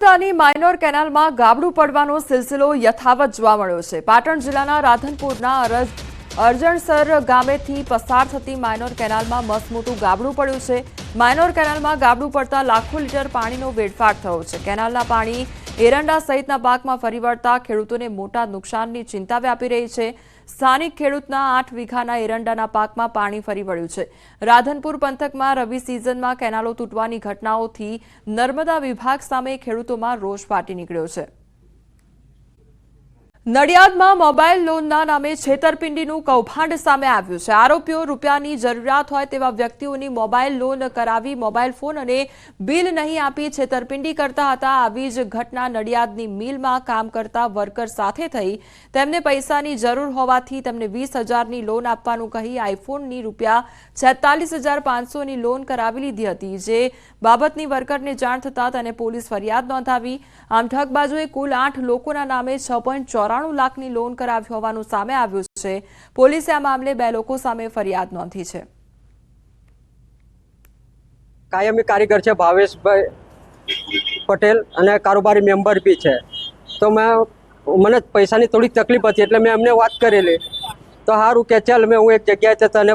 ની માઇનોર કેનાલમાં ગાબડું પડવાનો સિલસિલો યથાવત જોવા મળ્યો છે। પાટણ જિલ્લાના રાધનપુરના અરજણસર ગામેથી પસાર થતી માઇનોર કેનાલમાં મસમોટું ગાબડું પડ્યું છે। માઇનોર કેનાલમાં ગાબડું પડતા લાખો લીટર પાણીનો વેડફાટ થયો છે। કેનાલના પાણી એરંડા સહિતના પાકમાં ફરી વળતા ખેડૂતોને મોટા નુકસાનની ચિંતા વ્યાપી રહી છે। સ્થાનિક ખેડૂતના 8 વીઘાના એરંડાના પાકમાં પાણી ફરી વળ્યું છે। રાધનપુર પંથકમાં રવિ સિઝનમાં કેનાલો તૂટવાની ઘટનાઓથી નર્મદા વિભાગ સામે ખેડૂતોમાં રોષ ફાટી નીકળ્યો છે। નડિયાદમાં મોબાઈલ લોનના નામે છેતરપિંડીનું કૌભાંડ સામે આવ્યું છે। આરોપીઓ રૂપિયાની જરૂરિયાત હોય તેવા વ્યક્તિઓની મોબાઈલ લોન કરાવી મોબાઈલ ફોન અને બિલ નહીં આપી છેતરપિંડી કરતા હતા। આવી જ ઘટના નડિયાદની મિલમાં કામ કરતા વર્કર સાથે થઈ। તેમને પૈસાની જરૂર હોવાથી તેમને 20,000ની લોન આપવાનું કહી આઈફોનની રૂપિયા 46,500ની લોન કરાવી લીધી હતી। જે બાબતની વર્કરને જાણ થતાં તેને પોલીસ ફરિયાદ નોંધાવી। આમ ઠગબાજોએ કુલ 8 લોકોના નામે 6.94 લાખની લોન કરાવી હોવાનું સામે આવ્યું છે। પોલીસે આ મામલે 2 લોકો સામે ફરિયાદ નોંધી છે। કાયમી કારીગર છે ભાવેશભાઈ પટેલ અને કારોબારી મેમ્બર બી છે। તો મને પૈસાની થોડીક તકલીફ હતી એટલે મેં એમને વાત કરેલી તો સારું કે ચાલ મેં હું એક જગ્યાએ તને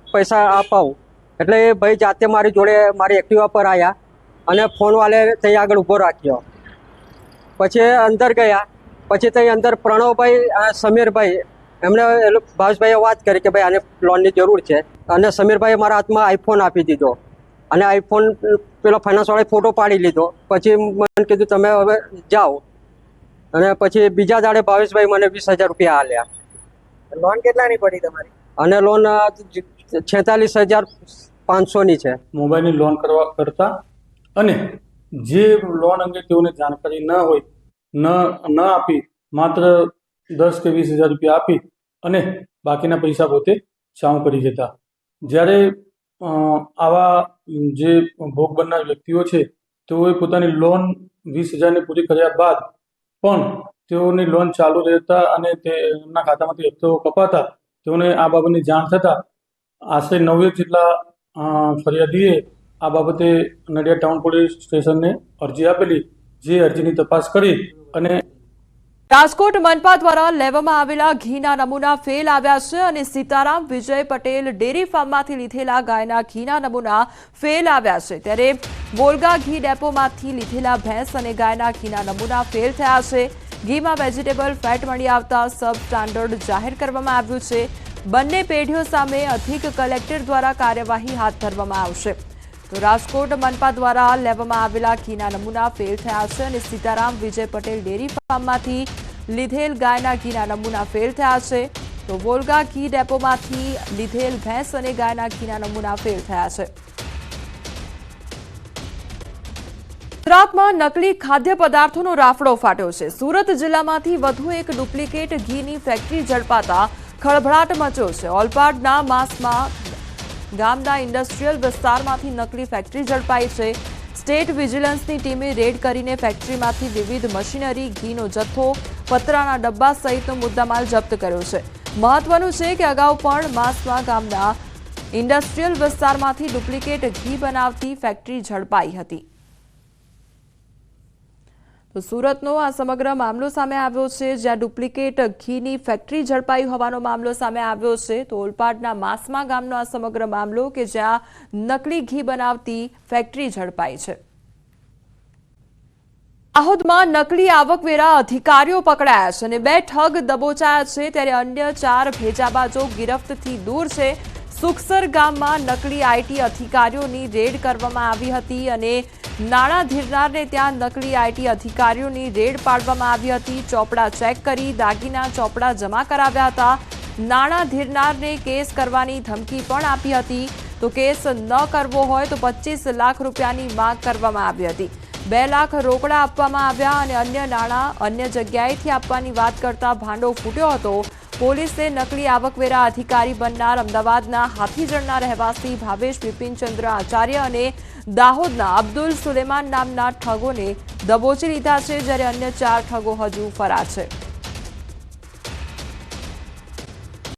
પૈસા અપાવું। એટલે એ ભાઈ જાતે મારી જોડે મારી એક્ટિવા પર આવ્યા અને ફોન વાલે ત્યાં આગળ ઊભો રાખ્યો। પછી અંદર ગયા પછી ત્યાં અંદર પ્રણવભાઈ સમીરભાઈ એમને ભાવેશભાઈએ વાત કરી કે ભાઈ આને લોનની જરૂર છે અને સમીરભાઈએ મારા હાથમાં આઈફોન આપી દીધો અને આઈફોન પેલો ફાઇનાન્સવાળાએ ફોટો પાડી લીધો। પછી મને કીધું તમે હવે જાઓ અને પછી બીજા દાડે ભાવેશભાઈ મને 20,000 રૂપિયા આલ્યા। લોન કેટલાની પડી તમારી? અને લોન 46,500ની છે। મોબાઈલની લોન કરતા અને જે લોન અંગે તેઓને જાણકારી ન હોય ન આપી માત્ર 10 કે 20,000 રૂપિયા આપી અને બાકીના પૈસા પોતે ચાઉ કરી જતા। જ્યારે આવા જે ભોગ બનનાર વ્યક્તિઓ છે તેઓએ પોતાની લોન 20,000ની પૂરી કર્યા બાદ પણ તેઓની લોન ચાલુ રહેતા અને તેમના ખાતામાંથી હપ્તો કપાતા તેઓને આ બાબતની જાણ થતાં આશરે 9 જેટલા ફરિયાદીએ આ બાબતે નડિયાદ ટાઉન પોલીસ સ્ટેશનને અરજી આપેલી। જે અરજીની તપાસ કરી અને રાજકોટ મનપા દ્વારા લેવામાં આવેલા ઘીના નમૂના ફેલ આવ્યા છે અને સીતારામ વિજય પટેલ ડેરી ફાર્મમાંથી લીધેલા ગાયના ઘીના નમૂના ફેલ આવ્યા છે। ત્યારે બોલગા ઘી ડેપોમાંથી લીધેલા ભેંસ અને ગાયના ઘીના નમૂના ફેલ થયા છે। ઘીમાં વેજીટેબલ ફેટ મળી આવતા સબ સ્ટાન્ડર્ડ જાહેર કરવામાં આવ્યું છે। બંને પેઢીઓ સામે અધિક કલેક્ટર દ્વારા કાર્યવાહી હાથ ધરવામાં આવશે। તો રાજકોટ મનપા દ્વારા લેવામાં આવેલા ઘીના નમૂના ફેલ થયા છે અને સીતારામ વિજય પટેલ ડેરી ફાર્મમાંથી લીધેલ ગાયના ઘીના નમૂના ફેલ થયા છે। તો વોલ્ગા ઘી ડેપોમાંથી લીધેલ ભેંસ અને ગાયના ઘીના નમૂના ફેલ થયા છે। ગુજરાતમાં નકલી ખાદ્ય પદાર્થોનો રાફડો ફાટ્યો છે। સુરત જિલ્લામાંથી વધુ એક ડુપ્લિકેટ ઘીની ફેક્ટરી ઝડપાતા ખળભળાટ મચ્યો છે। ઓલપાડના માસમાં ગામના ઇન્ડસ્ટ્રીયલ વિસ્તારમાંથી નકલી ફેક્ટરી ઝડપાઈ છે। સ્ટેટ વિજિલન્સની ટીમે રેડ કરીને ફેક્ટરીમાંથી વિવિધ મશીનરી ઘીનો જથ્થો પતરાના ડબ્બા સહિતનો મુદ્દામાલ જપ્ત કર્યો છે। મહત્વનું છે કે અગાઉ પણ માસમાં ગામના ઇન્ડસ્ટ્રીયલ વિસ્તારમાંથી ડુપ્લિકેટ ઘી બનાવતી ફેક્ટરી ઝડપાઈ હતી। તો સુરતનો આ સમગ્ર મામલો સામે આવ્યો છે જ્યાં ડુપ્લિકેટ ઘીની ફેક્ટરી ઝડપાઈ હોવાનો મામલો સામે આવ્યો છે। તો ઓલપાડના માસમા ગામનો આ સમગ્ર મામલો કે જ્યાં નકલી ઘી બનાવતી ફેક્ટરી ઝડપાઈ છે। દાહોદમાં નકલી આવકવેરા અધિકારીઓ પકડાયા છે અને 2 ઠગ દબોચાયા છે। ત્યારે અન્ય 4 ભેજાબાજો ગિરફ્તથી દૂર છે। સુખસર ગામમાં નકલી આઈટી અધિકારીઓની રેડ કરવામાં આવી હતી અને નાણાં ધીરનારને ત્યાં નકલી આઈટી અધિકારીઓની રેડ પાડવામાં આવી હતી। ચોપડા ચેક કરી દાગીના ચોપડા જમા કરાવ્યા હતા। નાણાં ધીરનારને કેસ કરવાની ધમકી પણ આપી હતી। તો કેસ ન કરવો હોય તો 25 લાખ રૂપિયાની માંગ કરવામાં આવી હતી। 2 લાખ રોકડા આપવામાં આવ્યા અને અન્ય નાણાં અન્ય જગ્યાએથી આપવાની વાત કરતા ભાંડો ફૂટ્યો હતો। પોલીસે નકલી આવકવેરા અધિકારી બનનાર અમદાવાદના હાથીજણના રહેવાસી ભાવેશ બિપિનચંદ્ર આચાર્ય અને દાહોદના અબ્દુલ સુલેમાન નામના ઠગોને દબોચી લીધા છે। જ્યારે અન્ય 4 ઠગો હજુ ફરાર છે।